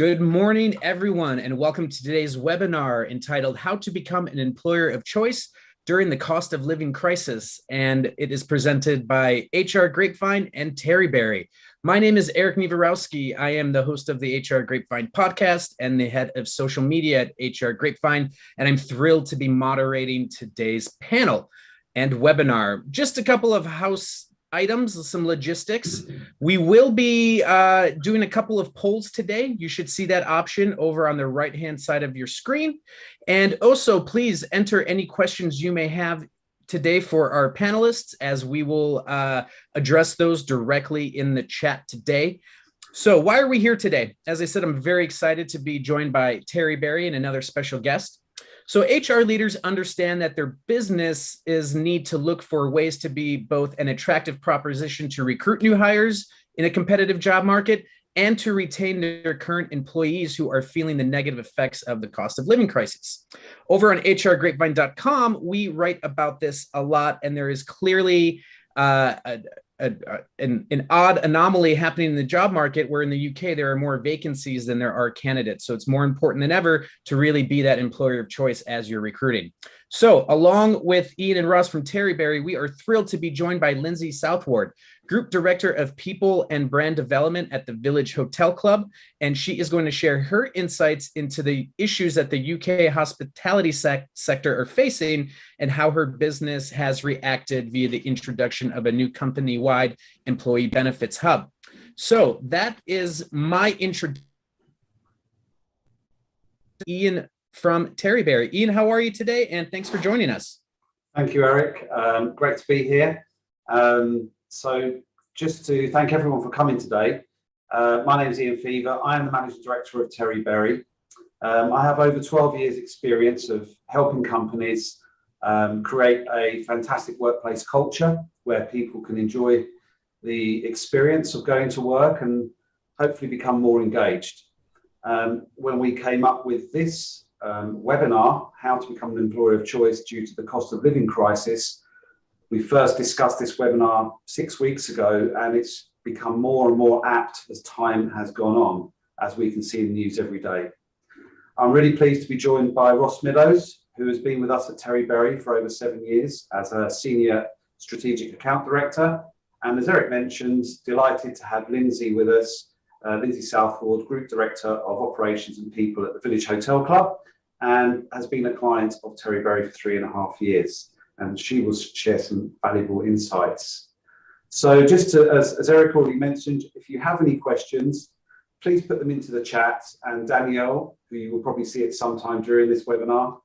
Good morning, everyone, and welcome to today's webinar entitled How to Become an Employer of Choice During the Cost of Living Crisis. And it is presented by HR Grapevine and Terry Berry. My name is Eric Niewarowski. I am the host of the HR Grapevine podcast and the head of social media at HR Grapevine. And I'm thrilled to be moderating today's panel and webinar. Just a couple of house items, some logistics. We will be doing a couple of polls today. You should see that option over on the right-hand side of your screen. And also, please enter any questions you may have today for our panelists, as we will address those directly in the chat today. So why are we here today? As I said, I'm very excited to be joined by Terry Berry and another special guest. So HR leaders understand that their business need to look for ways to be both an attractive proposition to recruit new hires in a competitive job market and to retain their current employees who are feeling the negative effects of the cost of living crisis. Over on hrgrapevine.com, we write about this a lot, and there is clearly an odd anomaly happening in the job market, where in the UK there are more vacancies than there are candidates. So it's more important than ever to really be that employer of choice as you're recruiting. So along with Ian and Ross from Terry Berry, we are thrilled to be joined by Lindsay Southward, Group Director of People and Brand Development at the Village Hotel Club. And she is going to share her insights into the issues that the UK hospitality sector are facing and how her business has reacted via the introduction of a new company-wide employee benefits hub. So that is my introduction. Ian from Terry Berry. Ian, how are you today? And thanks for joining us. Thank you, Eric. Great to be here. So just to thank everyone for coming today. My name is Ian Fever. I am the Managing Director of Terry Berry. I have over 12 years experience of helping companies create a fantastic workplace culture where people can enjoy the experience of going to work and hopefully become more engaged. When we came up with this webinar, how to become an employer of choice due to the cost of living crisis, we first discussed this webinar 6 weeks ago, and it's become more and more apt as time has gone on, as we can see in the news every day. I'm really pleased to be joined by Ross Meadows, who has been with us at Terry Berry for over 7 years as a Senior Strategic Account Director. And as Eric mentioned, delighted to have Lindsay with us, Lindsay Southward, Group Director of Operations and People at the Village Hotel Club, and has been a client of Terry Berry for 3.5 years. And she will share some valuable insights. So just to, as Eric already mentioned, if you have any questions, please put them into the chat, and Danielle, who you will probably see at some time during this webinar,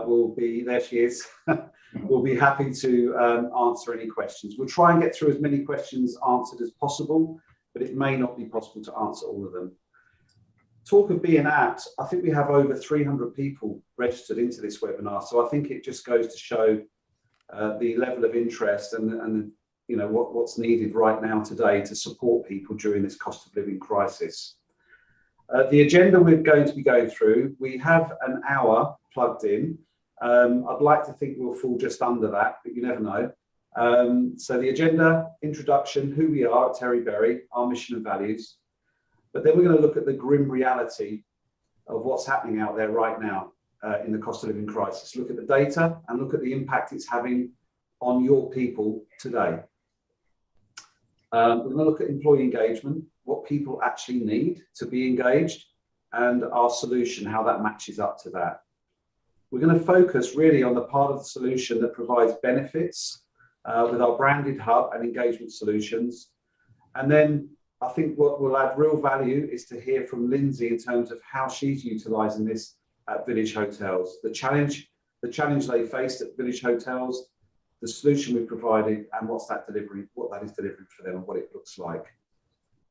will be, there she is, will be happy to answer any questions. We'll try and get through as many questions answered as possible, but it may not be possible to answer all of them. Talk of being apt, I think we have over 300 people registered into this webinar, so I think it just goes to show the level of interest and you know what's needed right now today to support people during this cost of living crisis. The agenda we're going to be going through, we have an hour plugged in. I'd like to think we'll fall just under that, but you never know. So the agenda, introduction, who we are at Terry Berry, our mission and values. But then we're going to look at the grim reality of what's happening out there right now in the cost of living crisis. Look at the data and look at the impact it's having on your people today. We're going to look at employee engagement, what people actually need to be engaged, and our solution, how that matches up to that. We're going to focus really on the part of the solution that provides benefits with our branded hub and engagement solutions. And then I think what will add real value is to hear from Lindsay in terms of how she's utilising this at Village Hotels, the challenge they faced at Village Hotels, the solution we've provided, and what that is delivering for them and what it looks like.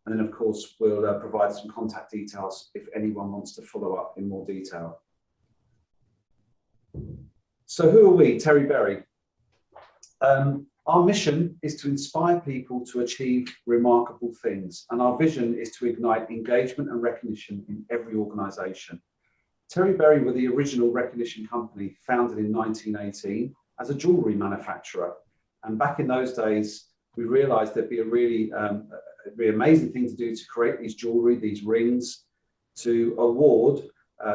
And then, of course, we'll provide some contact details if anyone wants to follow up in more detail. So who are we, Terry Berry? Our mission is to inspire people to achieve remarkable things, and our vision is to ignite engagement and recognition in every organisation. Terry Berry were the original recognition company, founded in 1918 as a jewellery manufacturer. And back in those days, we realised there'd be a really amazing thing to do to create these jewellery, these rings, to award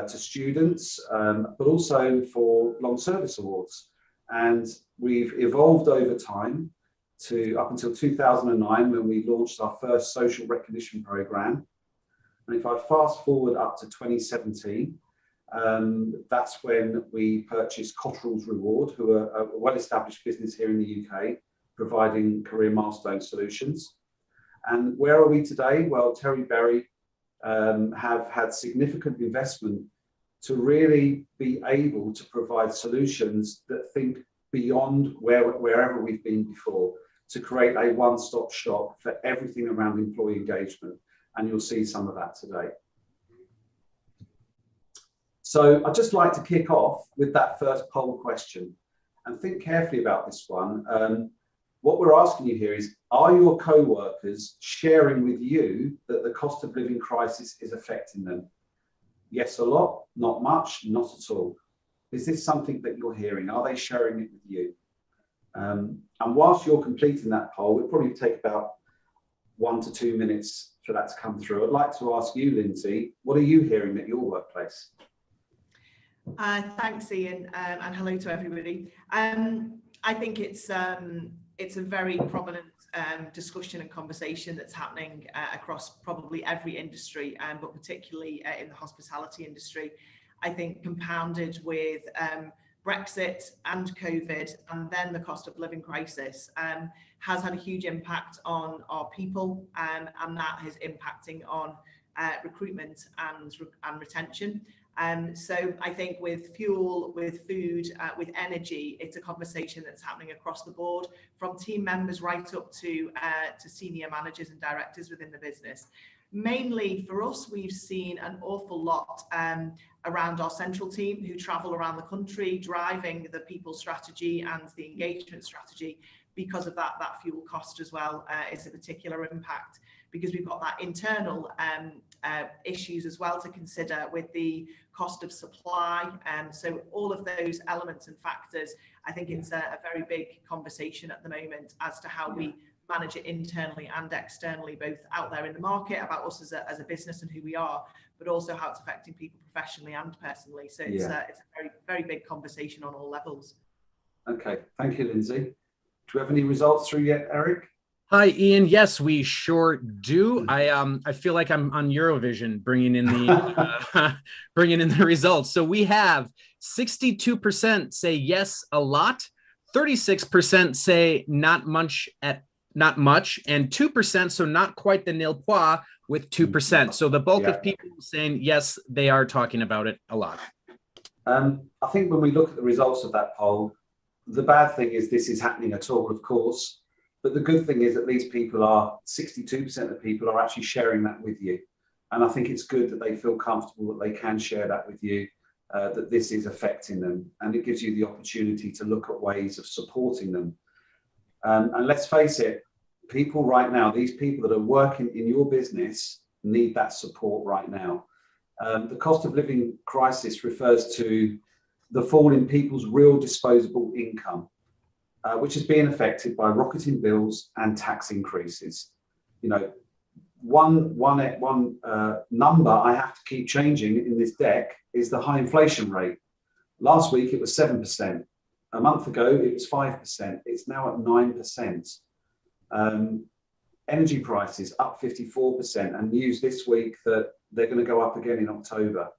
to students, but also for long service awards. And we've evolved over time to up until 2009, when we launched our first social recognition program. And if I fast forward up to 2017, that's when we purchased Cotterell's Reward, who are a well-established business here in the UK, providing career milestone solutions. And where are we today? Well, Terry Berry have had significant investment to really be able to provide solutions that think beyond wherever we've been before, to create a one-stop shop for everything around employee engagement. And you'll see some of that today. So I'd just like to kick off with that first poll question, and think carefully about this one. What we're asking you here is, are your co-workers sharing with you that the cost of living crisis is affecting them? Yes, a lot, not much, not at all. Is this something that you're hearing? Are they sharing it with you? And whilst you're completing that poll, it'll probably take about 1 to 2 minutes for that to come through. I'd like to ask you, Lindsay, what are you hearing at your workplace? Thanks, Ian, and hello to everybody. I think it's a very prominent discussion and conversation that's happening across probably every industry, but particularly in the hospitality industry. I think compounded with Brexit and COVID, and then the cost of living crisis, has had a huge impact on our people, and that is impacting on recruitment and retention. So I think with fuel, with food, with energy, it's a conversation that's happening across the board, from team members right up to senior managers and directors within the business. Mainly for us, we've seen an awful lot around our central team, who travel around the country driving the people strategy and the engagement strategy. Because of that fuel cost as well is a particular impact, because we've got that internal issues as well to consider with the cost of supply. So all of those elements and factors, I think it's a very big conversation at the moment as to how we manage it internally and externally, both out there in the market about us as a business and who we are, but also how it's affecting people professionally and personally. So it's a very, very big conversation on all levels. Okay, thank you, Lindsay. Do we have any results through yet, Eric? Hi, Ian. Yes, we sure do. I feel like I'm on Eurovision, bringing in the bringing in the results. So we have 62% say yes a lot, 36% say not much, and 2%, so not quite the nil point, with 2%. So the bulk of people saying yes, they are talking about it a lot. I think when we look at the results of that poll, the bad thing is this is happening at all, of course. But the good thing is at least 62% of people are actually sharing that with you. And I think it's good that they feel comfortable that they can share that with you, that this is affecting them. And it gives you the opportunity to look at ways of supporting them. And let's face it, people right now, these people that are working in your business need that support right now. The cost of living crisis refers to the fall in people's real disposable income, which is being affected by rocketing bills and tax increases. You know, one number I have to keep changing in this deck is the high inflation rate. Last week it was 7%. A month ago it was 5%. It's now at 9%. Energy prices up 54%, and news this week that they're going to go up again in October.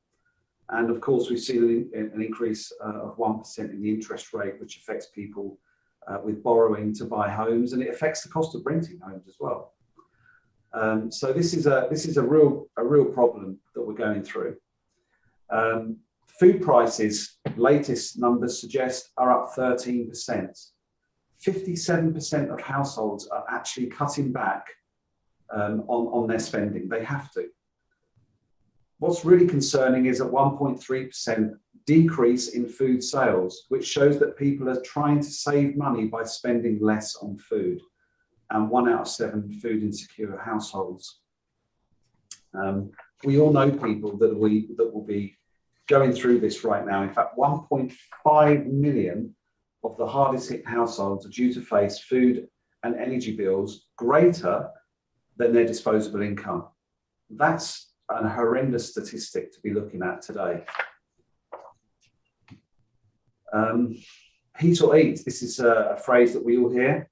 And of course, we've seen an increase of 1% in the interest rate, which affects people with borrowing to buy homes, and it affects the cost of renting homes as well. So this is a real problem that we're going through. Food prices, latest numbers suggest, are up 13%. 57% of households are actually cutting back on their spending. They have to. What's really concerning is a 1.3% decrease in food sales, which shows that people are trying to save money by spending less on food. And 1 out of 7 food insecure households. We all know people that will be going through this right now. In fact, 1.5 million of the hardest hit households are due to face food and energy bills greater than their disposable income. That's an horrendous statistic to be looking at today. Heat or eat, this is a phrase that we all hear.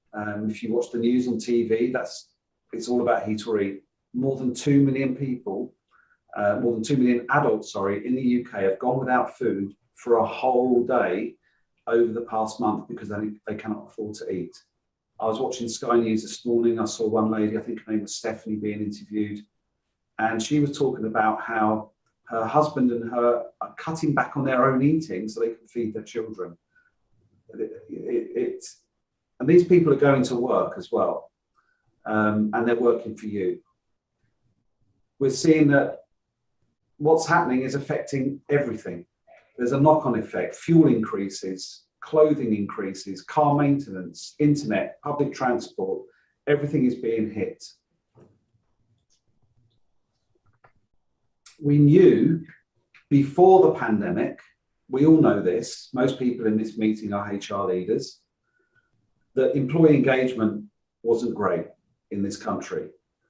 If you watch the news on TV, it's all about heat or eat. More than 2 million people, more than 2 million adults, in the UK have gone without food for a whole day over the past month because they cannot afford to eat. I was watching Sky News this morning. I saw one lady, I think her name was Stephanie, being interviewed. And she was talking about how her husband and her are cutting back on their own eating so they can feed their children. And these people are going to work as well. And they're working for you. We're seeing that what's happening is affecting everything. There's a knock-on effect, fuel increases, clothing increases, car maintenance, internet, public transport, everything is being hit. We knew before the pandemic, we all know this, most people in this meeting are HR leaders, that employee engagement wasn't great in this country.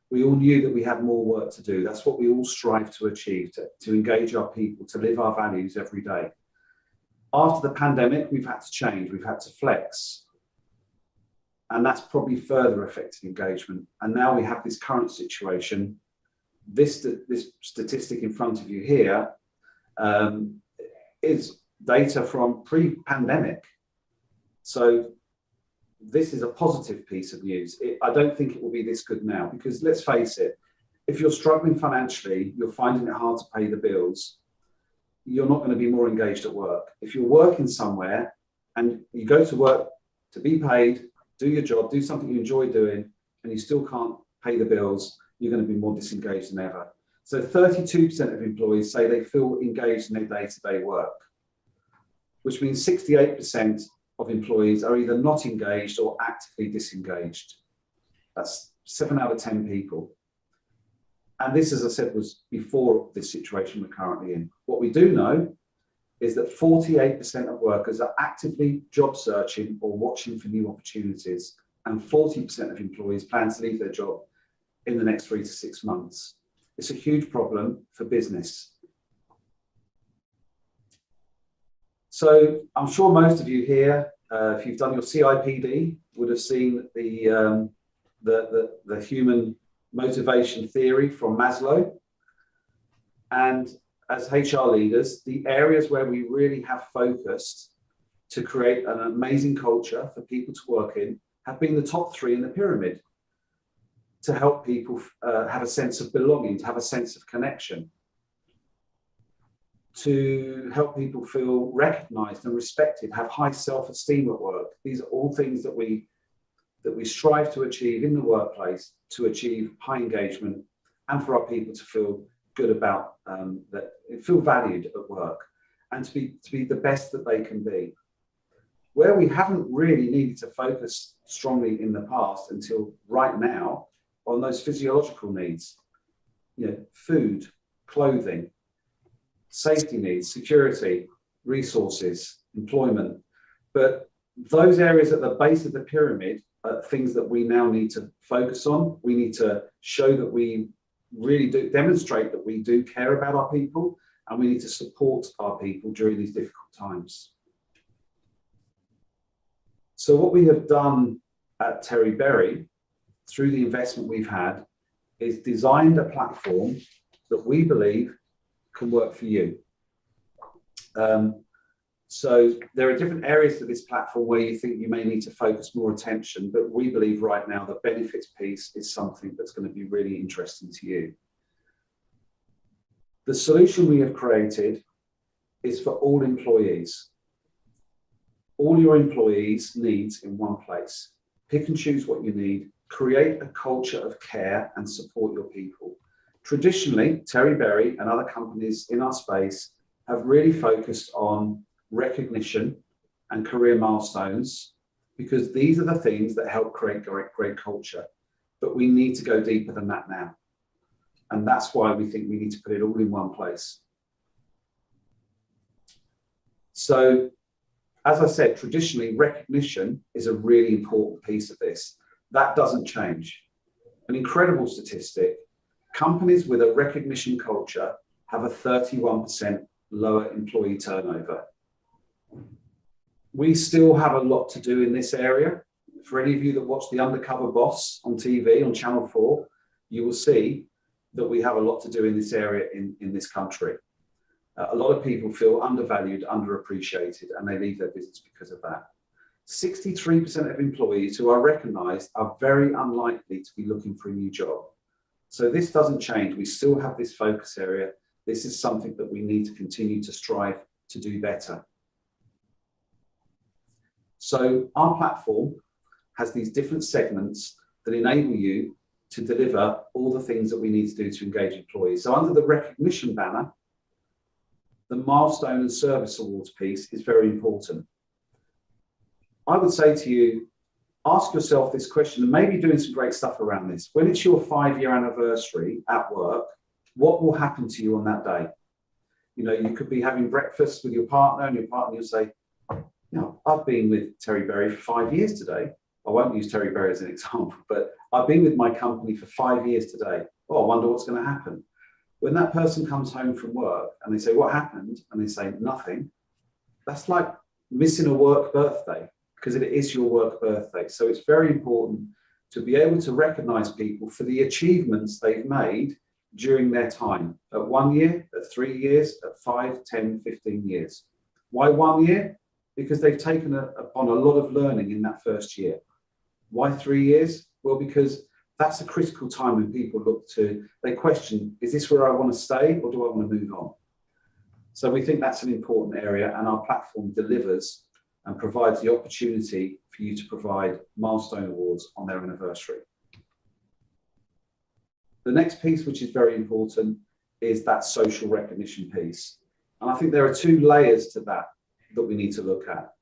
We all knew that we had more work to do. That's what we all strive to achieve, to engage our people, to live our values every day. After the pandemic, we've had to change, we've had to flex. And that's probably further affected engagement. And now we have this current situation. This statistic in front of you here is data from pre-pandemic. So this is a positive piece of news. I don't think it will be this good now, because let's face it, if you're struggling financially, you're finding it hard to pay the bills, you're not going to be more engaged at work. If you're working somewhere and you go to work to be paid, do your job, do something you enjoy doing, and you still can't pay the bills, you're going to be more disengaged than ever. So 32% of employees say they feel engaged in their day-to-day work, which means 68% of employees are either not engaged or actively disengaged. That's 7 out of 10 people. And this, as I said, was before this situation we're currently in. What we do know is that 48% of workers are actively job searching or watching for new opportunities, and 40% of employees plan to leave their job in the next 3 to 6 months. It's a huge problem for business. So I'm sure most of you here, if you've done your CIPD, would have seen the human motivation theory from Maslow. And as HR leaders, the areas where we really have focused to create an amazing culture for people to work in have been the top 3 in the pyramid, to help people have a sense of belonging, to have a sense of connection, to help people feel recognized and respected, have high self-esteem at work. These are all things that we strive to achieve in the workplace, to achieve high engagement and for our people to feel good about feel valued at work, and to be the best that they can be. Where we haven't really needed to focus strongly in the past until right now on those physiological needs, food, clothing, safety needs, security, resources, employment. But those areas at the base of the pyramid are things that we now need to focus on. We need to show that we really do demonstrate that we do care about our people, and we need to support our people during these difficult times. So what we have done at Terry Berry, through the investment we've had, is designed a platform that we believe can work for you. So there are different areas to this platform where you think you may need to focus more attention, but we believe right now the benefits piece is something that's going to be really interesting to you. The solution we have created is for all employees. All your employees' needs in one place. Pick and choose what you need. Create a culture of care and support your people. Traditionally, Terry Berry and other companies in our space have really focused on recognition and career milestones, because these are the things that help create great culture. But we need to go deeper than that now. And that's why we think we need to put it all in one place. So, as I said, traditionally, recognition is a really important piece of this. That doesn't change. An incredible statistic companies with a recognition culture have a 31% lower employee turnover. We still have a lot to do in this area. For any of you that watch The Undercover Boss on TV, on Channel 4, you will see that we have a lot to do in this area in this country. A lot of people feel undervalued, underappreciated, and they leave their business because of that. 63% of employees who are recognised are very unlikely to be looking for a new job. So this doesn't change. We still have this focus area. This is something that we need to continue to strive to do better. So our platform has these different segments that enable you to deliver all the things that we need to do to engage employees. So under the recognition banner, the milestone and service awards piece is very important. I would say to you, ask yourself this question, and maybe doing some great stuff around this. When it's your 5-year anniversary at work, what will happen to you on that day? You know, you could be having breakfast with your partner, and your partner will say, you know, I've been with Terry Berry for 5 years today. I won't use Terry Berry as an example, but I've been with my company for 5 years today. Oh, I wonder what's going to happen. When that person comes home from work and they say, what happened? And they say, nothing. That's like missing a work birthday, because it is your work birthday. So it's very important to be able to recognize people for the achievements they've made during their time, at 1 year, at 3 years, at 5, 10, 15 years. Why 1 year? Because they've taken upon a lot of learning in that first year. Why 3 years? Well, because that's a critical time when people they question, is this where I want to stay, or do I want to move on? So we think that's an important area, and our platform delivers and provides the opportunity for you to provide milestone awards on their anniversary. The next piece, which is very important, is that social recognition piece. And I think there are 2 layers to that we need to look at.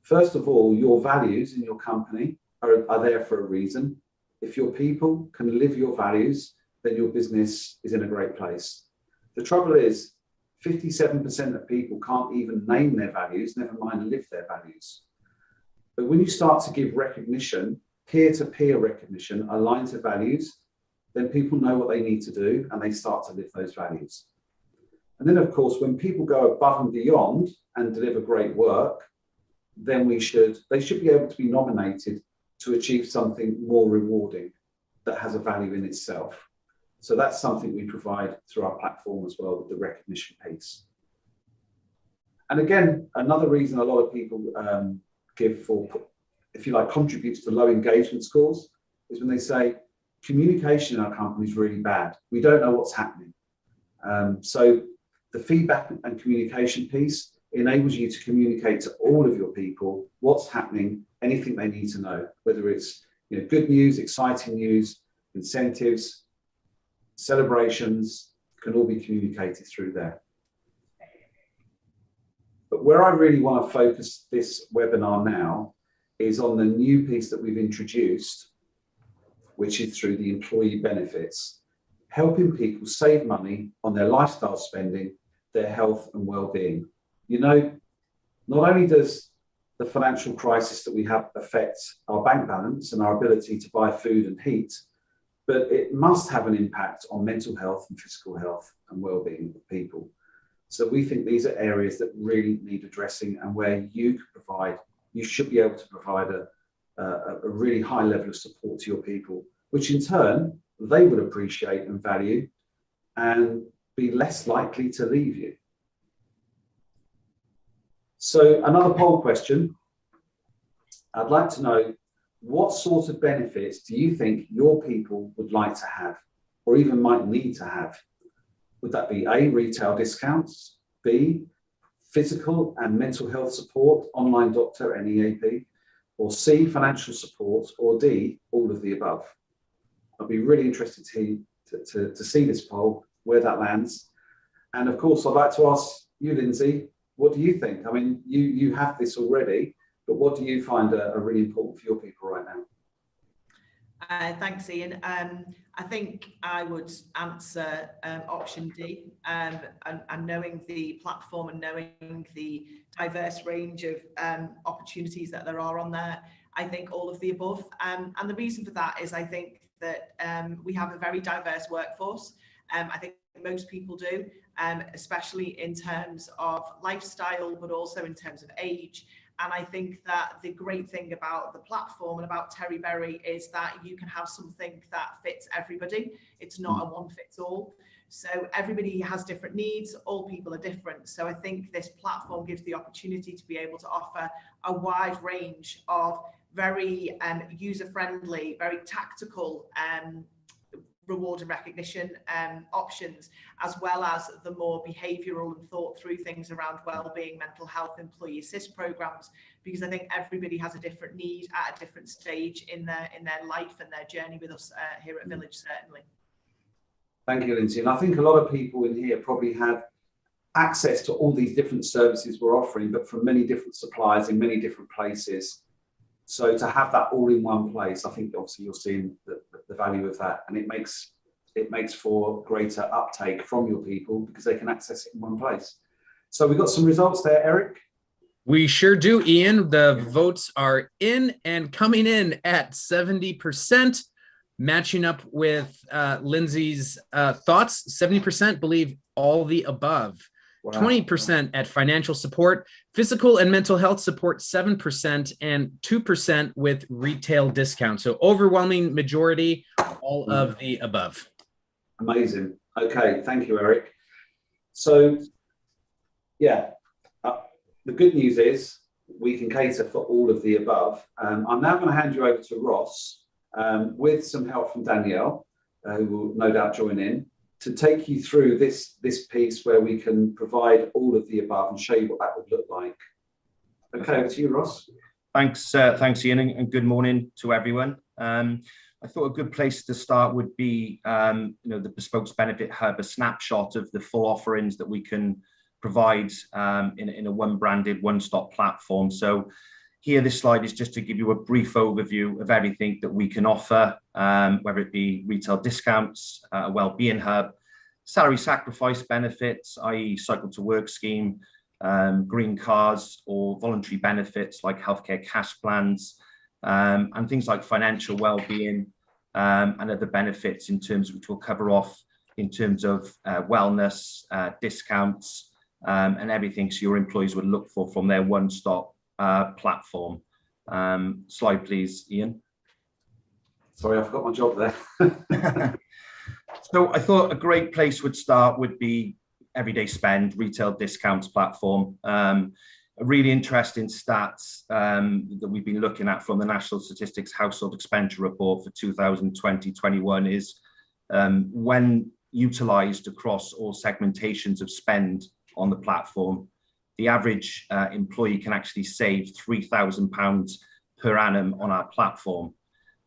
First of all, your values in your company are there for a reason. If your people can live your values, then your business is in a great place. The trouble is, 57% of people can't even name their values, never mind live their values. But when you start to give recognition, peer-to-peer recognition aligned to values, then people know what they need to do and they start to live those values. And then, of course, when people go above and beyond and deliver great work, then they should be able to be nominated to achieve something more rewarding that has a value in itself. So that's something we provide through our platform as well, with the recognition piece. And again, another reason a lot of people give for, if you like, contributes to low engagement scores is when they say communication in our company is really bad. We don't know what's happening. So the feedback and communication piece enables you to communicate to all of your people what's happening, anything they need to know, whether it's good news, exciting news, incentives, celebrations, can all be communicated through there. But where I really want to focus this webinar now is on the new piece that we've introduced, which is through the employee benefits, helping people save money on their lifestyle spending, their health and well-being. Not only does the financial crisis that we have affect our bank balance and our ability to buy food and heat, but it must have an impact on mental health and physical health and well-being of people. So we think these are areas that really need addressing, and where you should be able to provide a really high level of support to your people, which in turn they would appreciate and value and be less likely to leave you. So another poll question. I'd like to know, what sort of benefits do you think your people would like to have, or even might need to have? Would that be A, retail discounts, B, physical and mental health support, online doctor and EAP, or C, financial support, or D, all of the above? I'd be really interested to see this poll, where that lands. And of course, I'd like to ask you, Lindsay, what do you think? I mean, you have this already, but what do you find are really important for your people right now? Thanks, Ian. I think I would answer option D, and knowing the platform and knowing the diverse range of opportunities that there are on there, I think all of the above. And the reason for that is, I think that we have a very diverse workforce. I think most people do, especially in terms of lifestyle, but also in terms of age. And I think that the great thing about the platform and about Terry Berry is that you can have something that fits everybody. It's not a one fits all. So everybody has different needs. All people are different. So I think this platform gives the opportunity to be able to offer a wide range of very user-friendly, very tactical reward and recognition options, as well as the more behavioural and thought through things around wellbeing, mental health, employee assist programs, because I think everybody has a different need at a different stage in their life and their journey with us here at Village, certainly. Thank you, Lindsay. And I think a lot of people in here probably have access to all these different services we're offering, but from many different suppliers in many different places. So to have that all in one place, I think obviously you're seeing the value of that, and it makes for greater uptake from your people because they can access it in one place. So we've got some results there, Eric. We sure do, Ian. The votes are in and coming in at 70%, matching up with Lindsay's thoughts. 70% believe all the above. Wow. 20% at financial support, physical and mental health support 7%, and 2% with retail discount. So overwhelming majority, all of the above. Amazing. Okay, thank you, Eric. So yeah, the good news is we can cater for all of the above. I'm now going to hand you over to Ross with some help from Danielle, who will no doubt join in, to take you through this piece where we can provide all of the above and show you what that would look like. Okay, over to you, Ross. Thanks, Ian, and good morning to everyone. I thought a good place to start would be, the Bespoke Benefit Hub, a snapshot of the full offerings that we can provide in a one-branded, one-stop platform. So here, this slide is just to give you a brief overview of everything that we can offer, whether it be retail discounts, a Wellbeing Hub, salary sacrifice benefits, i.e. cycle to work scheme, green cars, or voluntary benefits like healthcare cash plans, and things like financial wellbeing and other benefits in terms which we'll cover off in terms of wellness, discounts, and everything so your employees would look for from their one-stop platform. Slide, please, Ian. Sorry, I forgot my job there. So I thought a great place would start would be everyday spend, retail discounts platform. A really interesting stats that we've been looking at from the National Statistics Household Expenditure Report for 2020-21 is when utilised across all segmentations of spend on the platform, the average employee can actually save £3,000 per annum on our platform.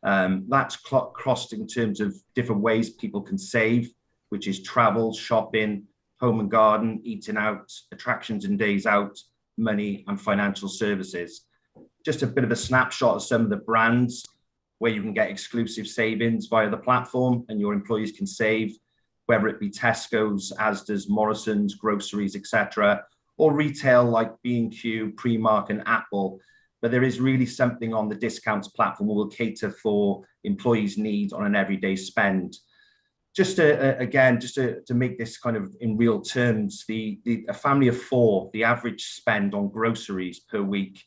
That's crossed in terms of different ways people can save, which is travel, shopping, home and garden, eating out, attractions and days out, money and financial services. Just a bit of a snapshot of some of the brands where you can get exclusive savings via the platform and your employees can save, whether it be Tesco's, Asda's, Morrison's, groceries, etc., or retail like B&Q, Primark and Apple. But there is really something on the discounts platform that will cater for employees' needs on an everyday spend. Just to make this kind of in real terms, a family of four, the average spend on groceries per week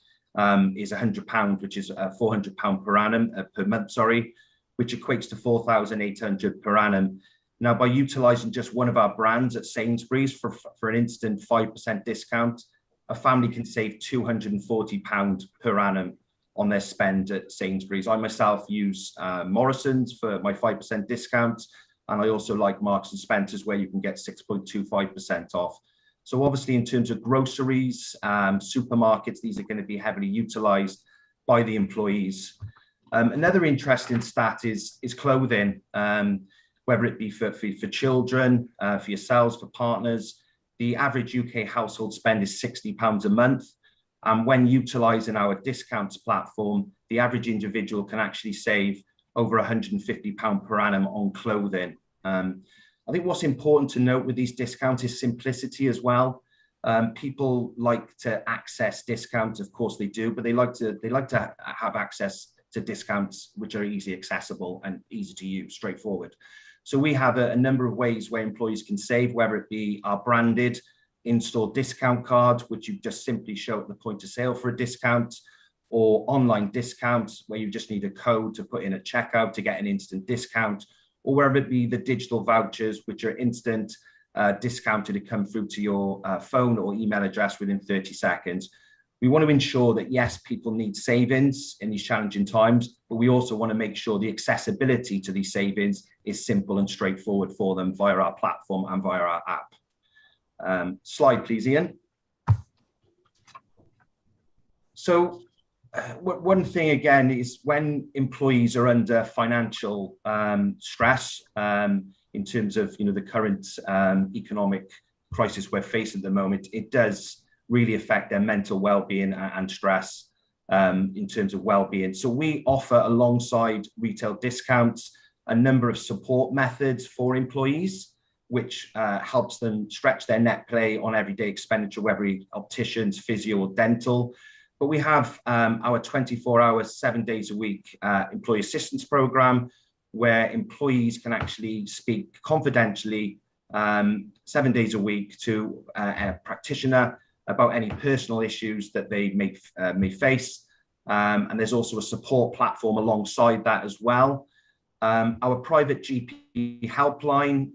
is £100, which is £400 per annum, per month, sorry, which equates to £4,800 per annum. Now, by utilising just one of our brands at Sainsbury's for an instant 5% discount, a family can save £240 per annum on their spend at Sainsbury's. I myself use Morrison's for my 5% discount, and I also like Marks and Spencer's where you can get 6.25% off. So obviously in terms of groceries, supermarkets, these are going to be heavily utilised by the employees. Another interesting stat is clothing. Whether it be for children, for yourselves, for partners, the average UK household spend is £60 a month. And when utilising our discounts platform, the average individual can actually save over £150 per annum on clothing. I think what's important to note with these discounts is simplicity as well. People like to access discounts, of course they do, but they like to have access to discounts which are easy accessible and easy to use, straightforward. So we have a number of ways where employees can save, whether it be our branded in-store discount card, which you just simply show at the point of sale for a discount, or online discounts where you just need a code to put in at checkout to get an instant discount, or wherever it be the digital vouchers, which are instant discounted to come through to your phone or email address within 30 seconds. We want to ensure that, yes, people need savings in these challenging times, but we also want to make sure the accessibility to these savings is simple and straightforward for them via our platform and via our app. Slide, please, Ian. So one thing, again, is when employees are under financial stress in terms of the current economic crisis we're facing at the moment, it does really affect their mental well-being and stress in terms of well-being. So we offer, alongside retail discounts, a number of support methods for employees, which helps them stretch their net play on everyday expenditure, whether it be opticians, physio, or dental. But we have our 24 hours, 7 days a week employee assistance program, where employees can actually speak confidentially 7 days a week to a practitioner about any personal issues that they may face. And there's also a support platform alongside that as well. Our private GP helpline,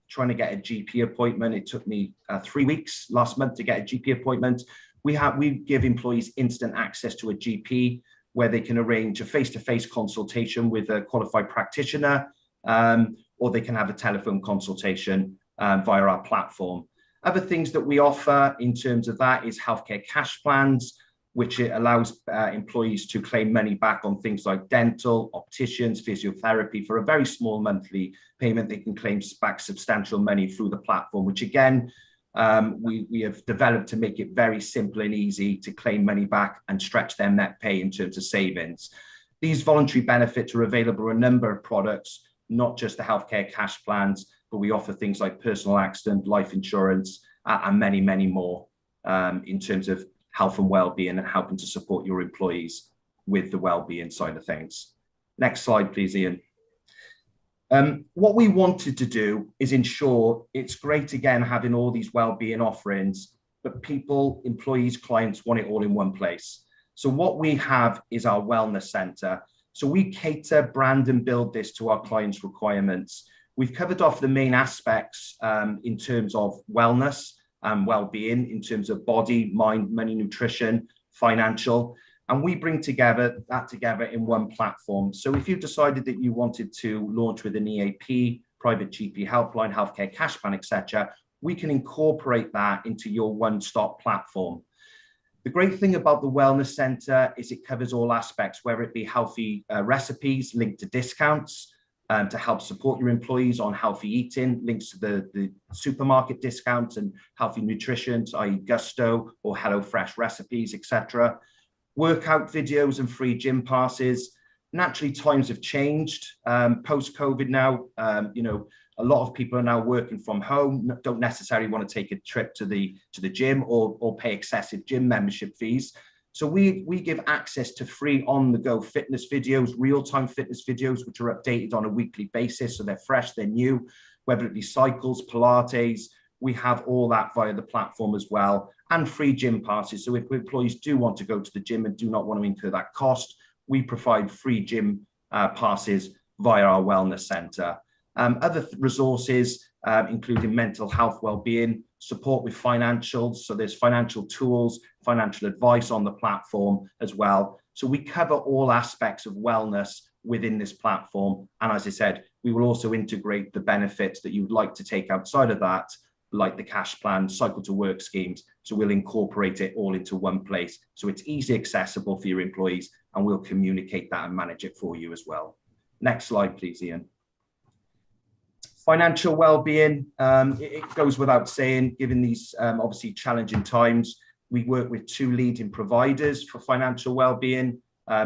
trying to get a GP appointment. It took me 3 weeks last month to get a GP appointment. We give employees instant access to a GP where they can arrange a face-to-face consultation with a qualified practitioner, or they can have a telephone consultation via our platform. Other things that we offer in terms of that is healthcare cash plans, which it allows employees to claim money back on things like dental, opticians, physiotherapy. For a very small monthly payment, they can claim back substantial money through the platform, which again, we have developed to make it very simple and easy to claim money back and stretch their net pay in terms of savings. These voluntary benefits are available in a number of products, not just the healthcare cash plans, but we offer things like personal accident, life insurance, and many, many more in terms of health and well-being and helping to support your employees with the well-being side of things. Next slide, please, Ian. What we wanted to do is ensure it's great, again, having all these well-being offerings, but people, employees, clients want it all in one place. So what we have is our wellness center. So we cater, brand, and build this to our clients' requirements. We've covered off the main aspects in terms of wellness and well-being, in terms of body, mind, money, nutrition, financial, and we bring that together in one platform. So if you decided that you wanted to launch with an EAP, private GP helpline, healthcare cash plan, etc., we can incorporate that into your one-stop platform. The great thing about the Wellness Center is it covers all aspects, whether it be healthy recipes linked to discounts, to help support your employees on healthy eating, links to the supermarket discounts and healthy nutrition, i.e. Gusto or HelloFresh recipes, etc. Workout videos and free gym passes. Naturally, times have changed post-COVID now. A lot of people are now working from home, don't necessarily want to take a trip to the gym or pay excessive gym membership fees. So we give access to free on-the-go fitness videos, real-time fitness videos, which are updated on a weekly basis. So they're fresh, they're new, whether it be cycles, Pilates, we have all that via the platform as well, and free gym passes. So if employees do want to go to the gym and do not want to incur that cost, we provide free gym passes via our wellness center. Other resources, including mental health, well-being, support with financials. So there's financial tools, financial advice on the platform as well. So we cover all aspects of wellness within this platform. And as I said, we will also integrate the benefits that you would like to take outside of that, like the cash plan, cycle to work schemes. So we'll incorporate it all into one place. So it's easy accessible for your employees, and we'll communicate that and manage it for you as well. Next slide, please, Ian. Financial well-being, it goes without saying, given these obviously challenging times, we work with two leading providers for financial well-being,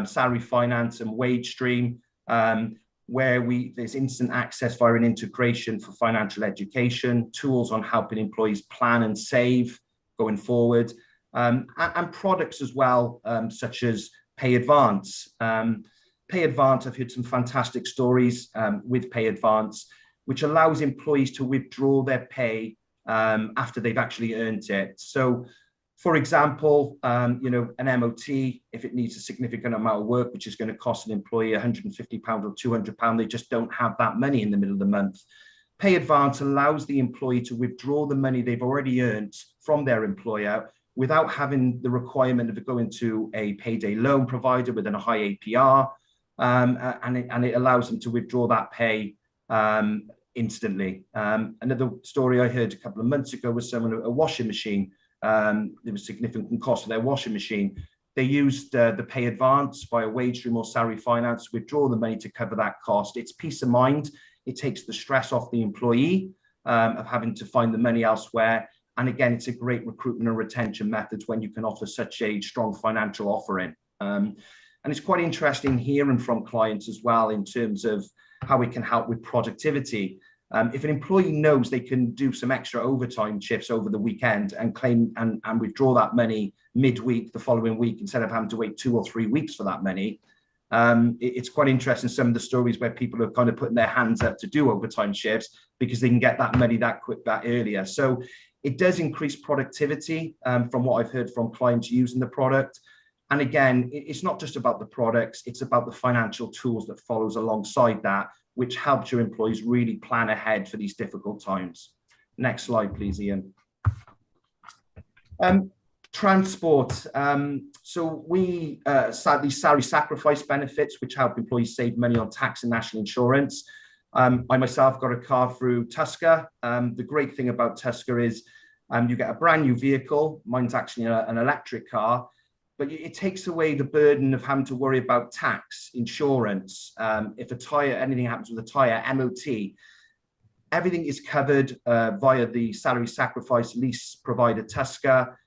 Salary Finance and WageStream, where there's instant access via an integration for financial education, tools on helping employees plan and save going forward, and products as well, such as Pay Advance. Pay Advance, I've heard some fantastic stories with Pay Advance, which allows employees to withdraw their pay after they've actually earned it. So, for example, you know, an MOT, if it needs a significant amount of work, which is going to cost an employee £150 or £200, they just don't have that money in the middle of the month. Pay Advance allows the employee to withdraw the money they've already earned from their employer without having the requirement of going to a payday loan provider with a high APR, and it allows them to withdraw that pay instantly. Another story I heard a couple of months ago was someone, a washing machine. There was significant cost of their washing machine. They used the Pay Advance via wage stream or salary finance to withdraw the money to cover that cost. It's peace of mind. It takes the stress off the employee of having to find the money elsewhere. And again, it's a great recruitment and retention method when you can offer such a strong financial offering. And it's quite interesting hearing from clients as well in terms of how we can help with productivity. If an employee knows they can do some extra overtime shifts over the weekend and claim and withdraw that money midweek the following week instead of having to wait 2 or 3 weeks for that money, it's quite interesting, some of the stories where people are kind of putting their hands up to do overtime shifts because they can get that money that earlier. So it does increase productivity from what I've heard from clients using the product. And again, it's not just about the products, it's about the financial tools that follows alongside that, which helps your employees really plan ahead for these difficult times. Next slide, please, Ian. Transport. So we these salary sacrifice benefits, which help employees save money on tax and national insurance. I myself got a car through Tusker. The great thing about Tusker is you get a brand new vehicle. Mine's actually an electric car. But it takes away the burden of having to worry about tax, insurance, if a tire, anything happens with a tire, MOT. Everything is covered via the salary sacrifice lease provider Tusker.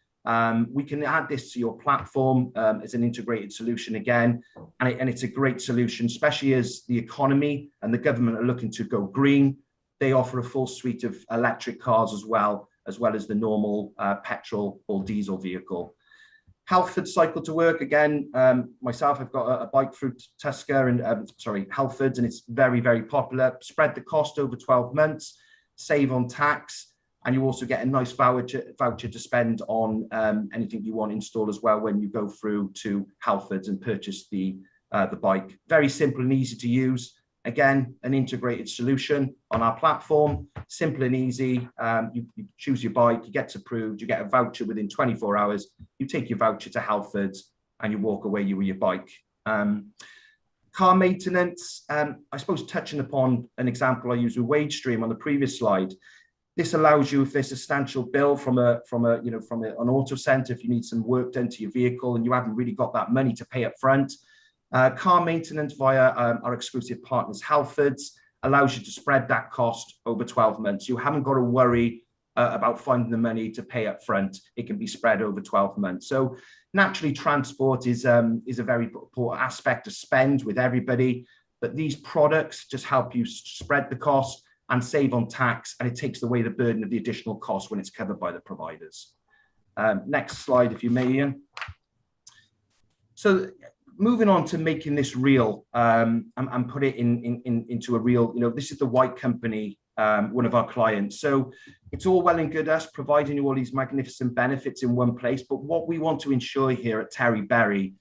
We can add this to your platform as an integrated solution again, and it's a great solution, especially as the economy and the government are looking to go green. They offer a full suite of electric cars as well as the normal petrol or diesel vehicle. Halford cycle to work, again, myself, I've got a bike through Tusker and Halfords, and it's very, very popular. Spread the cost over 12 months, save on tax, and you also get a nice voucher to spend on anything you want installed as well when you go through to Halfords and purchase the bike. Very simple and easy to use. Again, an integrated solution on our platform, simple and easy. You choose your bike, you get approved, you get a voucher within 24 hours. You take your voucher to Halfords and you walk away with your bike. Car maintenance, I suppose touching upon an example I used with WageStream on the previous slide. This allows you, if there's a substantial bill from an auto centre, if you need some work done to your vehicle and you haven't really got that money to pay up front, car maintenance via our exclusive partners, Halfords, allows you to spread that cost over 12 months. You haven't got to worry about finding the money to pay up front. It can be spread over 12 months. So naturally, transport is a very important aspect of spend with everybody, but these products just help you spread the cost and save on tax, and it takes away the burden of the additional cost when it's covered by the providers. Next slide, if you may, Ian. So moving on to making this real and put it into a real, this is the White Company, one of our clients. So it's all well and good us providing you all these magnificent benefits in one place, but what we want to ensure here at Terry Berry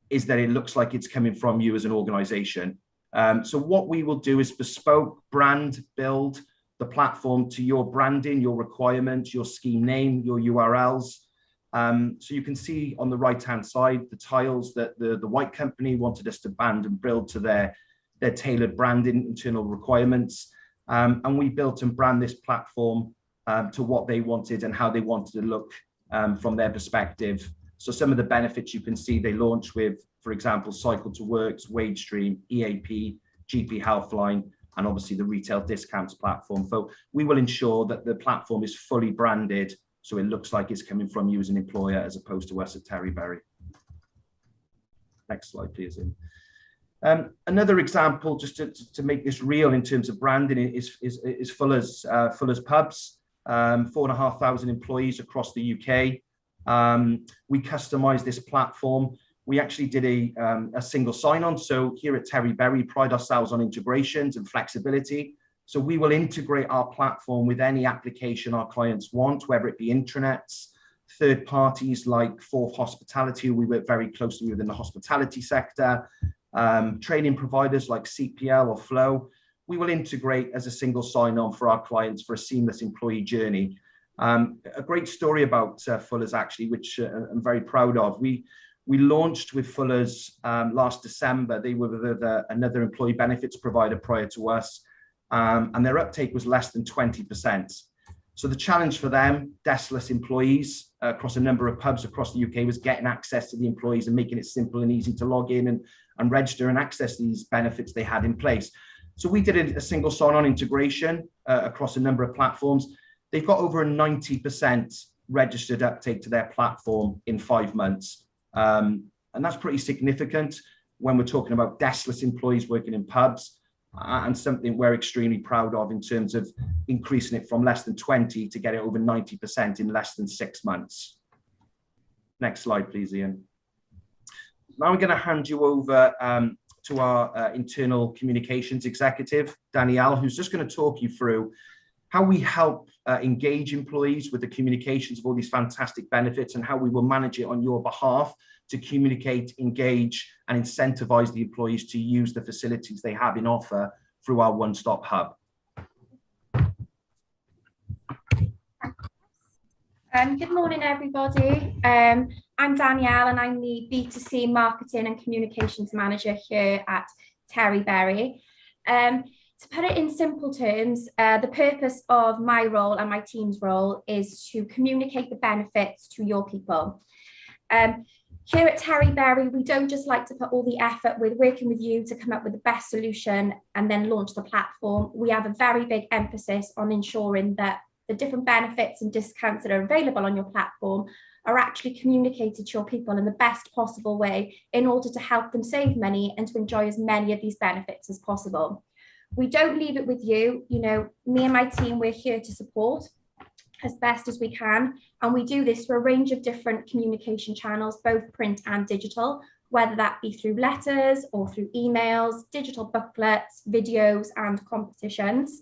is that it looks like it's coming from you as an organization. So what we will do is bespoke brand build the platform to your branding, your requirements, your scheme name, your URLs. So you can see on the right-hand side, the tiles that the White Company wanted us to band and build to their tailored branding internal requirements. And we built and brand this platform to what they wanted and how they wanted to look from their perspective. So some of the benefits you can see they launched with, for example, Cycle to Works, WageStream, EAP, GP Healthline, and obviously the retail discounts platform. So we will ensure that the platform is fully branded so it looks like it's coming from you as an employer as opposed to us at Terry Berry. Next slide, please. Another example, just to make this real in terms of branding, is Fuller's Pubs, 4,500 employees across the UK. We customize this platform we actually did a single sign-on. So here at Terry Berry, pride ourselves on integrations and flexibility. So we will integrate our platform with any application our clients want, whether it be intranets, third parties like Fourth Hospitality, who we work very closely with in the hospitality sector, training providers like CPL or Flow. We will integrate as a single sign-on for our clients for a seamless employee journey. A great story about Fuller's, actually, which I'm very proud of. We launched with Fuller's last December. They were with another employee benefits provider prior to us, and their uptake was less than 20%. So the challenge for them, deskless employees across a number of pubs across the UK, was getting access to the employees and making it simple and easy to log in and register and access these benefits they had in place. So we did a single sign-on integration across a number of platforms. They've got over a 90% registered uptake to their platform in 5 months. And that's pretty significant when we're talking about deskless employees working in pubs, and something we're extremely proud of in terms of increasing it from less than 20 to get it over 90% in less than 6 months. Next slide, please, Ian. Now I'm going to hand you over to our internal communications executive, Danielle, who's just going to talk you through how we help engage employees with the communications of all these fantastic benefits, and how we will manage it on your behalf to communicate, engage, and incentivize the employees to use the facilities they have in offer through our one-stop hub. Good morning, everybody. I'm Danielle, and I'm the B2C marketing and communications manager here at Terry Berry. To put it in simple terms, the purpose of my role and my team's role is to communicate the benefits to your people. Here at Terry Berry, we don't just like to put all the effort with working with you to come up with the best solution and then launch the platform. We have a very big emphasis on ensuring that the different benefits and discounts that are available on your platform are actually communicated to your people in the best possible way in order to help them save money and to enjoy as many of these benefits as possible. We don't leave it with you. You know, me and my team, we're here to support as best as we can. And we do this through a range of different communication channels, both print and digital, whether that be through letters or through emails, digital booklets, videos, and competitions.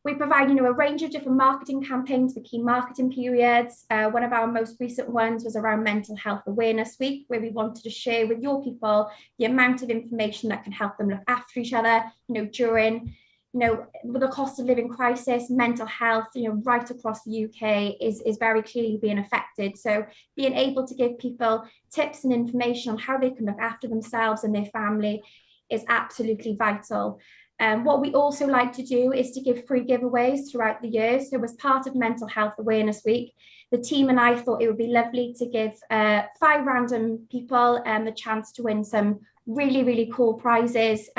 We provide, a range of different marketing campaigns for key marketing periods. One of our most recent ones was around Mental Health Awareness Week, where we wanted to share with your people the amount of information that can help them look after each other, during, with the cost of living crisis. Mental health, right across the UK is very clearly being affected. So being able to give people tips and information on how they can look after themselves and their family is absolutely vital. What we also like to do is to give free giveaways throughout the year. So as part of Mental Health Awareness Week, the team and I thought it would be lovely to give 5 random people the chance to win some really, really cool prizes,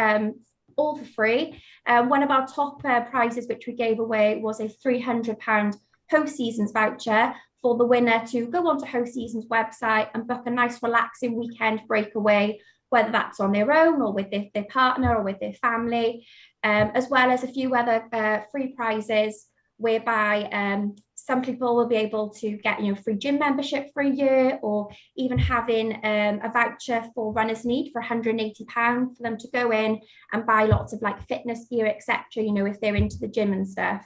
all for free. One of our top prizes which we gave away was a £300 Host Seasons voucher for the winner to go onto Host Seasons website and book a nice relaxing weekend breakaway, whether that's on their own or with their partner or with their family, as well as a few other free prizes whereby some people will be able to get free gym membership for a year, or even having a voucher for Runners Need for £180 for them to go in and buy lots of like fitness gear, etc. If they're into the gym and stuff.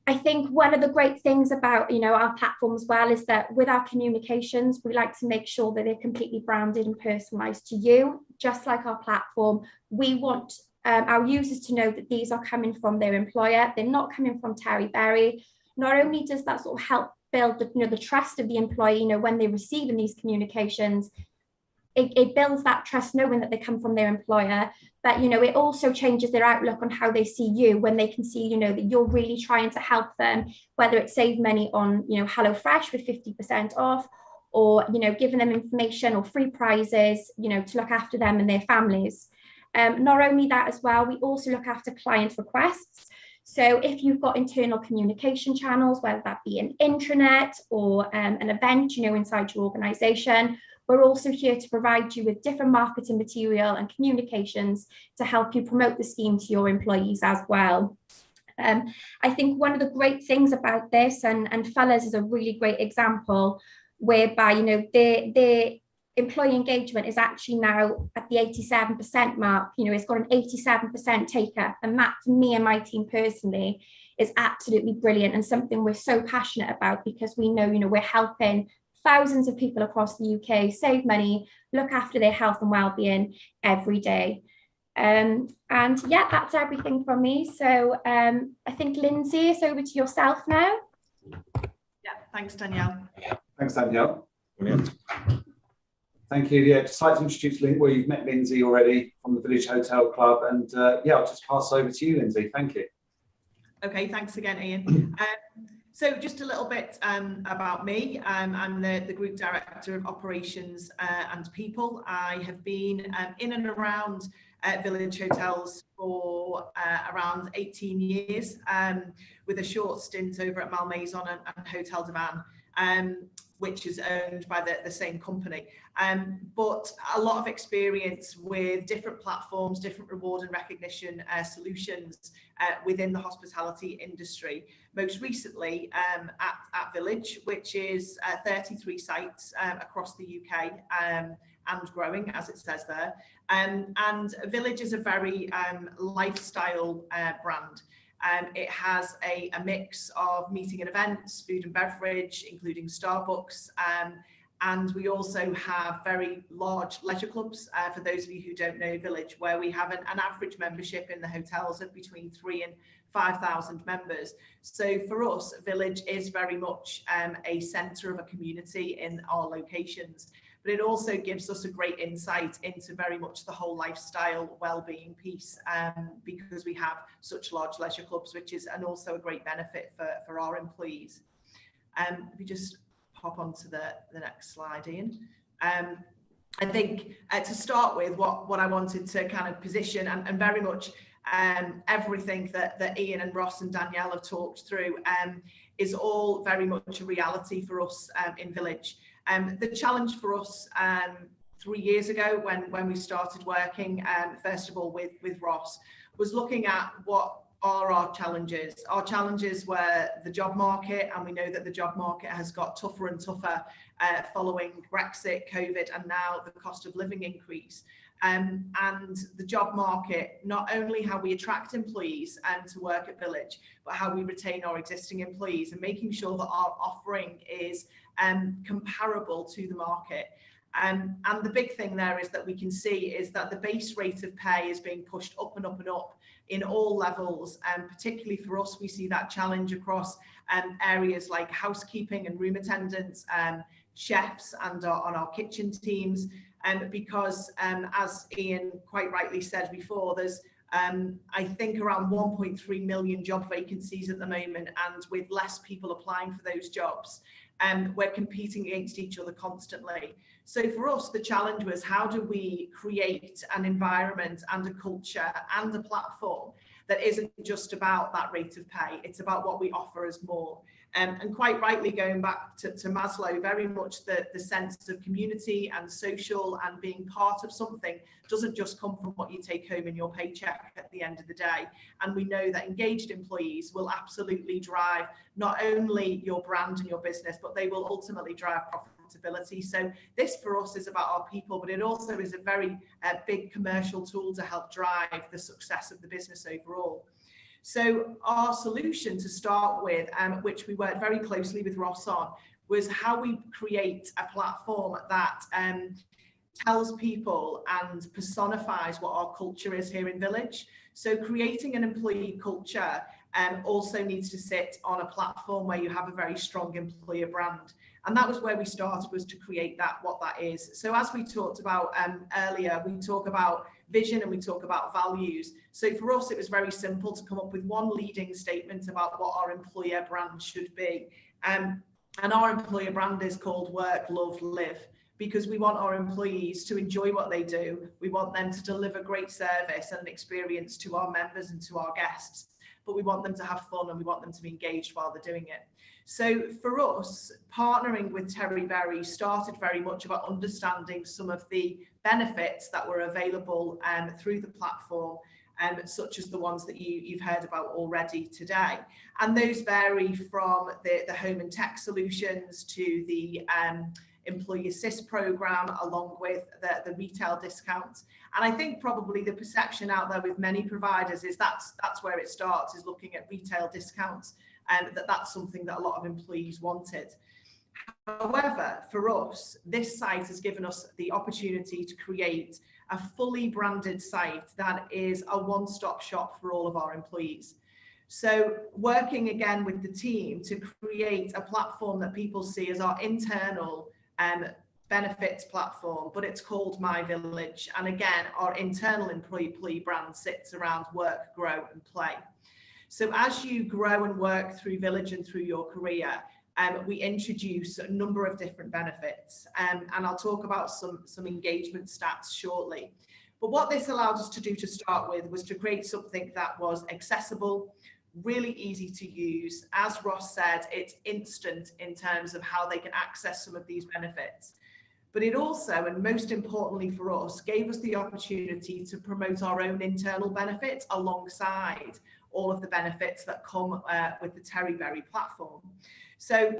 I think one of the great things about our platform as well is that with our communications, we like to make sure that they're completely branded and personalized to you. Just like our platform, we want our users to know that these are coming from their employer. They're not coming from Terry Berry. Not only does that sort of help build the trust of the employee, when they're receiving these communications, it builds that trust knowing that they come from their employer, but it also changes their outlook on how they see you when they can see that you're really trying to help them, whether it's save money on HelloFresh with 50% off, or giving them information or free prizes to look after them and their families. Not only that as well, we also look after client requests. So if you've got internal communication channels, whether that be an intranet or an event inside your organization, we're also here to provide you with different marketing material and communications to help you promote the scheme to your employees as well. I think one of the great things about this, and Fuller's is a really great example, whereby, you know, their employee engagement is actually now at the 87% mark. You know, it's got an 87% take up, and that, to me and my team personally, is absolutely brilliant and something we're so passionate about, because we know, you know, we're helping thousands of people across the UK save money, look after their health and well-being every day. And yeah, that's everything from me. So I think, Lindsay, it's over to yourself now. Yeah, thanks, Danielle. Thanks, Danielle. Brilliant. Thank you. Yeah, just like to introduce Lynn. Well, you've met Lindsay already from the Village Hotel Club, and yeah, I'll just pass over to you, Lindsay. Thank you. Okay, thanks again, Ian. So just a little bit about me. I'm the Group Director of Operations and People. I have been in and around Village Hotels for around 18 years, with a short stint over at Malmaison and Hotel de Man, which is owned by the same company. But a lot of experience with different platforms, different reward and recognition solutions within the hospitality industry. Most recently at Village, which is 33 sites across the UK and growing, as it says there. And Village is a very lifestyle brand. It has a mix of meeting and events, food and beverage, including Starbucks. And we also have very large leisure clubs, for those of you who don't know Village, where we have an average membership in the hotels of between 3,000 and 5,000 members. So for us, Village is very much a centre of a community in our locations. But it also gives us a great insight into very much the whole lifestyle well-being piece, because we have such large leisure clubs, which is also a great benefit for our employees. If we just hop on to the next slide, Ian. I think to start with, what I wanted to kind of position, and very much everything that Ian and Ross and Danielle have talked through is all very much a reality for us in Village. The challenge for us 3 years ago when we started working, first of all with Ross, was looking at what are our challenges. Our challenges were the job market, and we know that the job market has got tougher and tougher following Brexit, COVID, and now the cost of living increase. And the job market, not only how we attract employees to work at Village, but how we retain our existing employees, and making sure that our offering is comparable to the market. And the big thing there is that we can see is that the base rate of pay is being pushed up and up and up in all levels, and particularly for us, we see that challenge across areas like housekeeping and room attendants, chefs, and on our kitchen teams. Because as Ian quite rightly said before, there's I think around 1.3 million job vacancies at the moment, and with less people applying for those jobs, we're competing against each other constantly. So for us, the challenge was, how do we create an environment and a culture and a platform that isn't just about that rate of pay, it's about what we offer as more. And quite rightly, going back to Maslow, very much the sense of community and social and being part of something doesn't just come from what you take home in your paycheck at the end of the day. And we know that engaged employees will absolutely drive not only your brand and your business, but they will ultimately drive profitability. So this for us is about our people, but it also is a very big commercial tool to help drive the success of the business overall. So our solution to start with, which we worked very closely with Ross on, was how we create a platform that tells people and personifies what our culture is here in Village. So creating an employee culture also needs to sit on a platform where you have a very strong employer brand. And that was where we started, was to create that, what that is. So as we talked about earlier, we talk about vision and we talk about values. So for us, it was very simple to come up with one leading statement about what our employer brand should be. And our employer brand is called Work, Love, Live, because we want our employees to enjoy what they do. We want them to deliver great service and experience to our members and to our guests, but we want them to have fun and we want them to be engaged while they're doing it. So for us, partnering with Terry Berry started very much about understanding some of the benefits that were available through the platform, such as the ones that you've heard about already today. And those vary from the home and tech solutions to the employee assist program, along with the retail discounts. And I think probably the perception out there with many providers is that's where it starts, is looking at retail discounts, and that's something that a lot of employees wanted. However, for us, this site has given us the opportunity to create a fully branded site that is a one-stop shop for all of our employees. So working again with the team to create a platform that people see as our internal benefits platform, but it's called My Village. And again, our internal employee brand sits around work, grow and play. So as you grow and work through Village and through your career, we introduce a number of different benefits, and I'll talk about some engagement stats shortly. But what this allowed us to do to start with was to create something that was accessible, really easy to use. As Ross said, it's instant in terms of how they can access some of these benefits. But it also, and most importantly for us, gave us the opportunity to promote our own internal benefits alongside all of the benefits that come with the Terryberry platform. So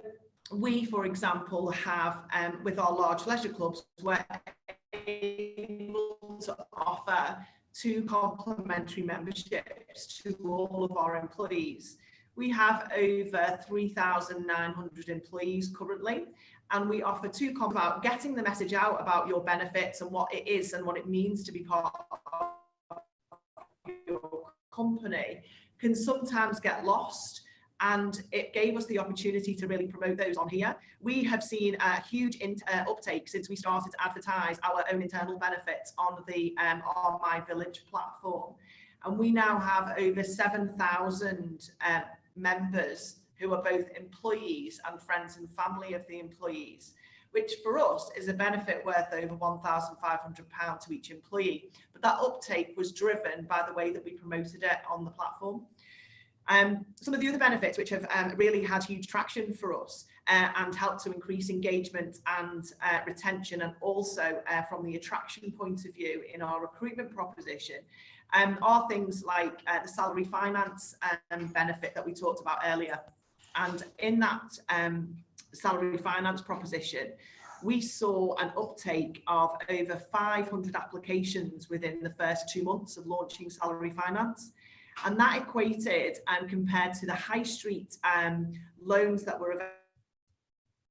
we, for example, have with our large leisure clubs, we're able to offer 2 complimentary memberships to all of our employees. We have over 3,900 employees currently, and we offer 2 about getting the message out about your benefits and what it is and what it means to be part of your company can sometimes get lost. And it gave us the opportunity to really promote those on here. We have seen a huge uptake since we started to advertise our own internal benefits on the our My Village platform. And we now have over 7,000 members who are both employees and friends and family of the employees, which for us is a benefit worth over £1,500 to each employee. But that uptake was driven by the way that we promoted it on the platform. Some of the other benefits which have really had huge traction for us and helped to increase engagement and retention, and also from the attraction point of view in our recruitment proposition, are things like the salary finance benefit that we talked about earlier. And in that salary finance proposition, we saw an uptake of over 500 applications within the first 2 months of launching salary finance. And that equated and compared to the high street loans that were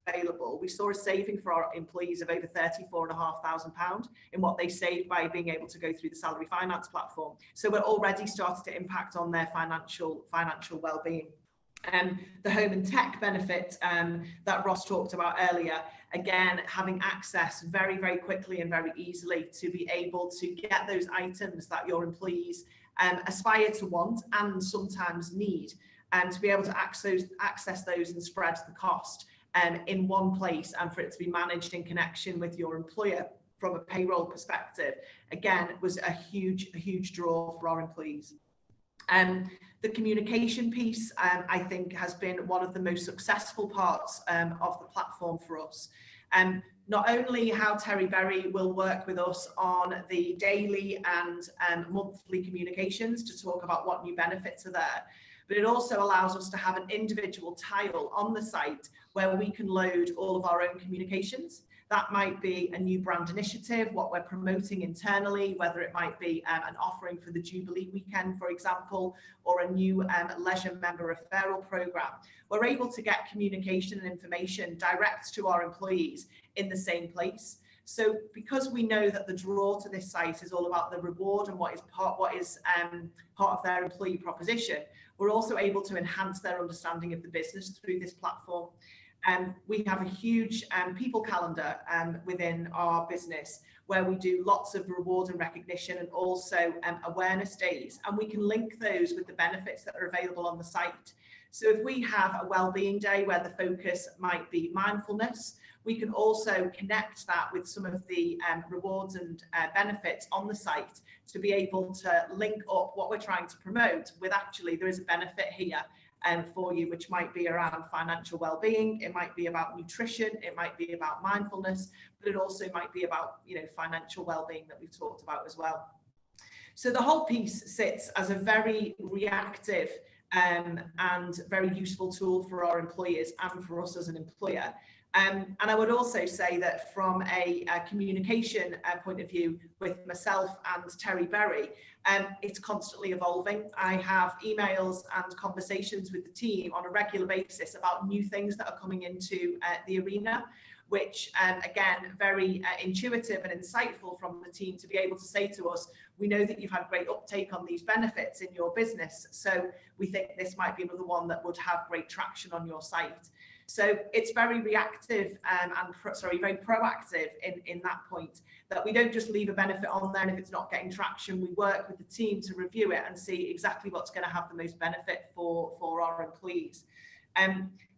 available, we saw a saving for our employees of over £34,500 in what they saved by being able to go through the salary finance platform. So we're already started to impact on their financial well-being. The home and tech benefit that Ross talked about earlier, again, having access very, very quickly and very easily to be able to get those items that your employees aspire to want and sometimes need, and to be able to access those and spread the cost in one place, and for it to be managed in connection with your employer from a payroll perspective, again, was a huge draw for our employees. The communication piece, I think, has been one of the most successful parts of the platform for us. Not only how Terryberry will work with us on the daily and monthly communications to talk about what new benefits are there, but it also allows us to have an individual tile on the site where we can load all of our own communications. That might be a new brand initiative, what we're promoting internally, whether it might be an offering for the Jubilee weekend, for example, or a new leisure member referral program. We're able to get communication and information direct to our employees in the same place. So because we know that the draw to this site is all about the reward and what is part of their employee proposition, we're also able to enhance their understanding of the business through this platform. We have a huge people calendar within our business where we do lots of reward and recognition, and also awareness days, and we can link those with the benefits that are available on the site. So if we have a wellbeing day where the focus might be mindfulness, we can also connect that with some of the rewards and benefits on the site to be able to link up what we're trying to promote with actually there is a benefit here for you, which might be around financial well-being, it might be about nutrition, it might be about mindfulness, but it also might be about, you know, financial well-being that we've talked about as well. So the whole piece sits as a very reactive and very useful tool for our employers and for us as an employer. And I would also say that from a communication point of view with myself and Terry Berry, it's constantly evolving. I have emails and conversations with the team on a regular basis about new things that are coming into the arena, which again, very intuitive and insightful from the team to be able to say to us, we know that you've had great uptake on these benefits in your business, so we think this might be another one that would have great traction on your site. So it's very reactive and very proactive in that point, that we don't just leave a benefit on there and if it's not getting traction, we work with the team to review it and see exactly what's going to have the most benefit for our employees.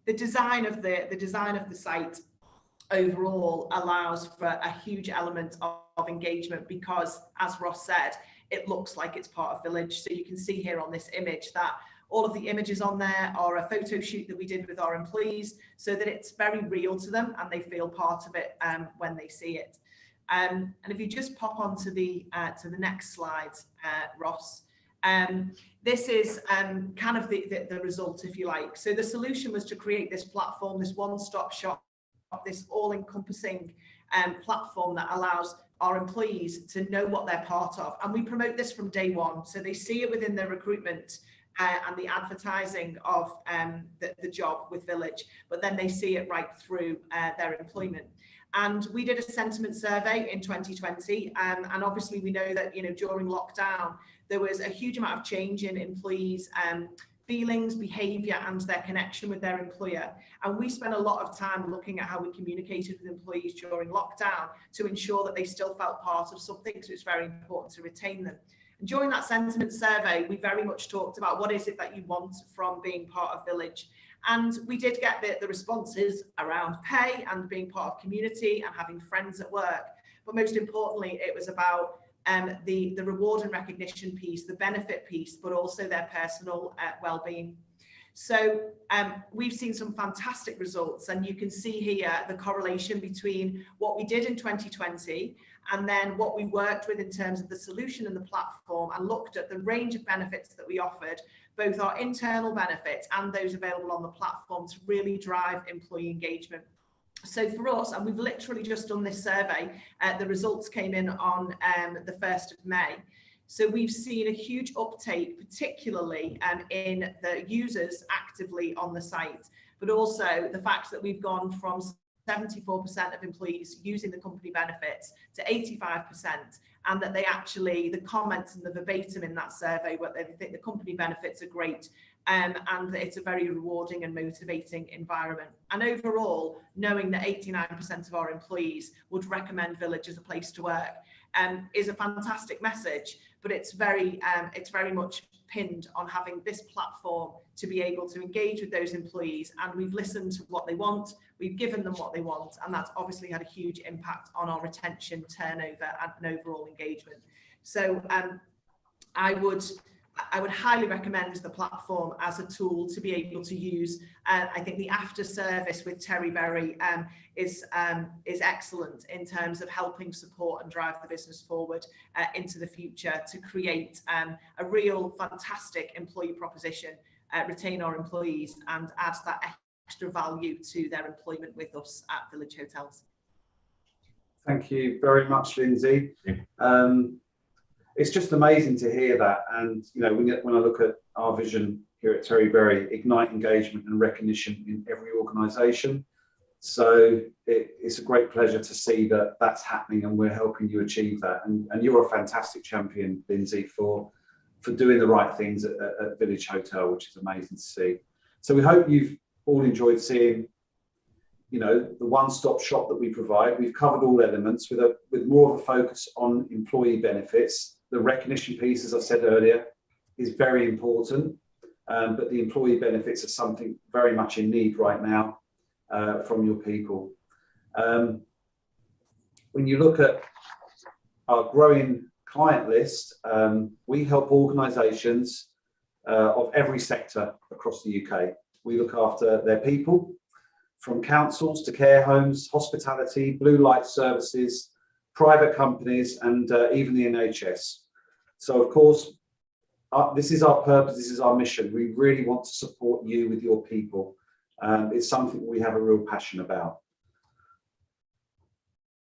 The design of the site overall allows for a huge element of engagement because, as Ross said, it looks like it's part of Village. So you can see here on this image that all of the images on there are a photo shoot that we did with our employees so that it's very real to them and they feel part of it when they see it. And if you just pop on to the next slide, Ross, this is kind of the result, if you like. So the solution was to create this platform, this one-stop shop, this all-encompassing platform that allows our employees to know what they're part of. And we promote this from day one. So they see it within their recruitment and the advertising of the job with Village, but then they see it right through their employment. And we did a sentiment survey in 2020, and obviously we know that during lockdown there was a huge amount of change in employees' feelings, behaviour, and their connection with their employer. And we spent a lot of time looking at how we communicated with employees during lockdown to ensure that they still felt part of something, so it's very important to retain them. And during that sentiment survey, we very much talked about what is it that you want from being part of Village. And we did get the responses around pay and being part of community and having friends at work. But most importantly, it was about the reward and recognition piece, the benefit piece, but also their personal well-being. So we've seen some fantastic results, and you can see here the correlation between what we did in 2020 and then what we worked with in terms of the solution and the platform, and looked at the range of benefits that we offered, both our internal benefits and those available on the platform, to really drive employee engagement. So for us, and we've literally just done this survey, the results came in on the 1st of May. So we've seen a huge uptake, particularly in the users actively on the site, but also the fact that we've gone from 74% of employees using the company benefits to 85%, and that they actually, the comments and the verbatim in that survey, where they think the company benefits are great, and it's a very rewarding and motivating environment. And overall, knowing that 89% of our employees would recommend Village as a place to work is a fantastic message, but it's very much pinned on having this platform to be able to engage with those employees. And we've listened to what they want, we've given them what they want, and that's obviously had a huge impact on our retention, turnover, and overall engagement. So I would highly recommend the platform as a tool to be able to use. I think the after service with Terry Berry is excellent in terms of helping support and drive the business forward into the future, to create a real fantastic employee proposition, retain our employees, and add that extra value to their employment with us at Village Hotels. Thank you very much, Lindsay. It's just amazing to hear that. And, when I look at our vision here at Terry Berry, ignite engagement and recognition in every organisation. So it's a great pleasure to see that that's happening, and we're helping you achieve that. And you're a fantastic champion, Lindsay, for doing the right things at Village Hotel, which is amazing to see. So we hope you've all enjoyed seeing, the one-stop shop that we provide. We've covered all elements with more of a focus on employee benefits. The recognition piece, as I said earlier, is very important, but the employee benefits are something very much in need right now from your people. When you look at our growing client list, we help organisations of every sector across the UK. We look after their people, from councils to care homes, hospitality, blue light services, private companies, and even the NHS. So of course, this is our purpose, this is our mission. We really want to support you with your people. It's something we have a real passion about.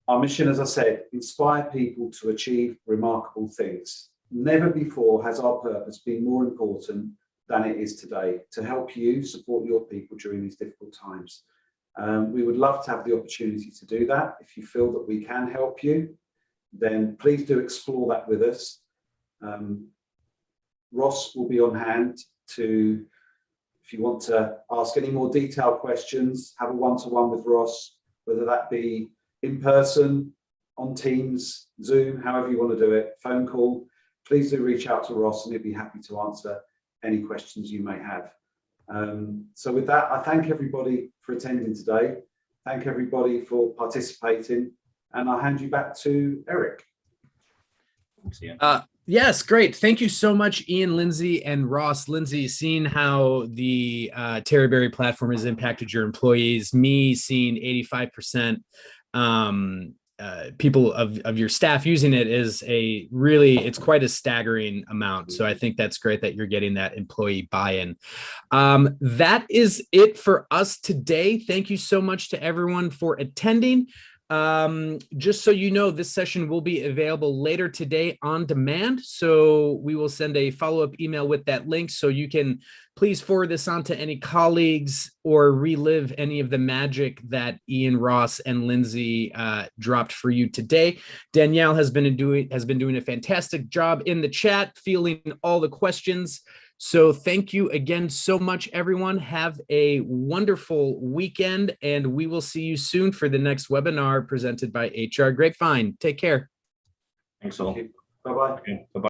Our mission, as I said, inspire people to achieve remarkable things. Never before has our purpose been more important than it is today, to help you support your people during these difficult times. We would love to have the opportunity to do that. If you feel that we can help you, then please do explore that with us. Ross will be on hand to, if you want to ask any more detailed questions, have a one-to-one with Ross, whether that be in person, on Teams, Zoom, however you want to do it, phone call. Please do reach out to Ross and he'll be happy to answer any questions you may have. So with that, I thank everybody for attending today. Thank everybody for participating, and I'll hand you back to Eric. Yes, great. Thank you so much, Ian, Lindsay, and Ross. Lindsay, seeing how the Terryberry platform has impacted your employees, me seeing 85% people of your staff using it is it's quite a staggering amount. So I think that's great that you're getting that employee buy-in. That is it for us today. Thank you so much to everyone for attending. Just so you know, this session will be available later today on demand. So we will send a follow-up email with that link, so you can please forward this on to any colleagues or relive any of the magic that Ian, Ross, and Lindsay dropped for you today. Danielle has been doing a fantastic job in the chat, fielding all the questions. So thank you again so much, everyone. Have a wonderful weekend, and we will see you soon for the next webinar presented by HR Grapevine. Take care. Thanks all. Bye-bye. Okay, bye-bye.